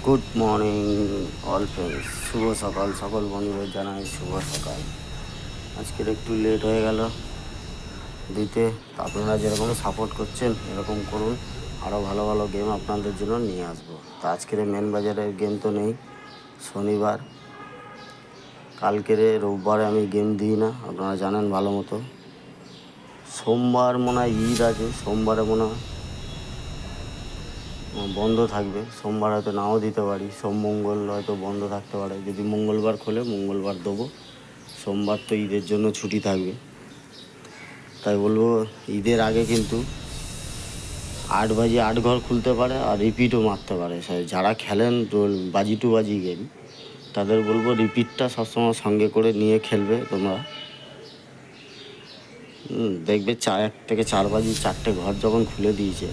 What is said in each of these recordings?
Good morning all friends, শুভ সকাল। সকল বন্ধুদের জানাই শুভ সকাল। আজকের একটু লেট হয়ে গেল দিতে, আপনারা যেরকম সাপোর্ট করছেন এরকম করুন, আরও ভালো ভালো গেম আপনাদের জন্য নিয়ে আসবো। তা আজকের মেন বাজারের গেম তো নেই, শনিবার। কালকের রোববারে আমি গেম দিই না, আপনারা জানেন ভালো মতো। সোমবার মনে হয় ঈদ আছে, সোমবারে মনে হয় বন্ধ থাকবে। সোমবার হয়তো নাও দিতে পারি, সোম মঙ্গল হয়তো বন্ধ থাকতে পারে। যদি মঙ্গলবার খোলে মঙ্গলবার দেবো, সোমবার তো ঈদের জন্য ছুটি থাকবে। তাই বলবো ঈদের আগে কিন্তু 8 বাজি 8 ঘর খুলতে পারে আর রিপিটও মারতে পারে। যারা খেলেন বাজি টু বাজি গেম, তাদের বলবো রিপিটটা সবসময় সঙ্গে করে নিয়ে খেলবে তোমরা। দেখবে 1 থেকে 4 বাজি 4টে ঘর যখন খুলে দিয়েছে,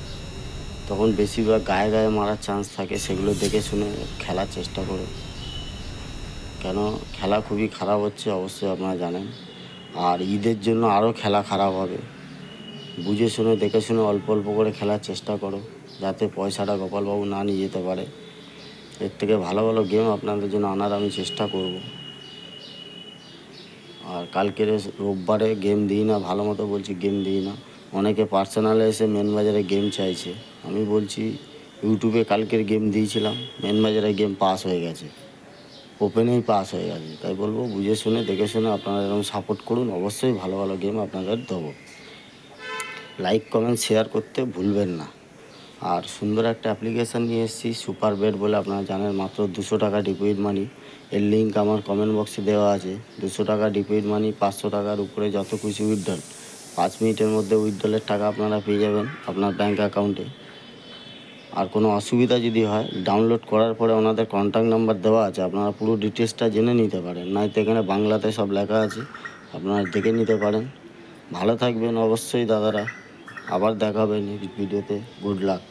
তখন বেশিরভাগ গায়ে গায়ে মারার চান্স থাকে। সেগুলো দেখে শুনে খেলার চেষ্টা করো, কেন খেলা খুবই খারাপ হচ্ছে অবশ্যই আপনারা জানেন। আর ঈদের জন্য আরও খেলা খারাপ হবে। বুঝে শুনে দেখে শুনে অল্প অল্প করে খেলার চেষ্টা করো, যাতে পয়সাটা গোপালবাবু না নিয়ে যেতে পারে। এর থেকে ভালো ভালো গেম আপনাদের জন্য আনার আমি চেষ্টা করব। আর কালকের রোববারে গেম দিই না, ভালো মতো বলছি গেম দিই না। অনেকে পার্সোনালে এসে মেন বাজারে গেম চাইছে। আমি বলছি ইউটিউবে কালকের গেম দিয়েছিলাম, মেন বাজারে গেম পাস হয়ে গেছে, ওপেনেই পাস হয়ে গেছে। তাই বলবো বুঝে শুনে দেখে শুনে আপনারা এরকম সাপোর্ট করুন, অবশ্যই ভালো ভালো গেম আপনাদের দেবো। লাইক কমেন্ট শেয়ার করতে ভুলবেন না। আর সুন্দর একটা অ্যাপ্লিকেশান নিয়ে এসেছি, সুপার বেড বলে, আপনারা জানেন। মাত্র 200 টাকা ডিপোজিট মানি। এর লিঙ্ক আমার কমেন্ট বক্সে দেওয়া আছে। 200 টাকা ডিপোজিট মানি, 500 টাকার উপরে যত খুশি উইথড্রল, 5 মিনিটের মধ্যে উইথড্রলের টাকা আপনারা পেয়ে যাবেন আপনার ব্যাঙ্ক অ্যাকাউন্টে। আর কোনো অসুবিধা যদি হয়, ডাউনলোড করার পরে ওনাদের কন্ট্যাক্ট নাম্বার দেওয়া আছে, আপনারা পুরো ডিটেলসটা জেনে নিতে পারেন। নয়তো এখানে বাংলাতে সব লেখা আছে, আপনারা দেখে নিতে পারেন। ভালো থাকবেন অবশ্যই দাদারা, আবার দেখা হবে নেক্সট ভিডিওতে। Good luck.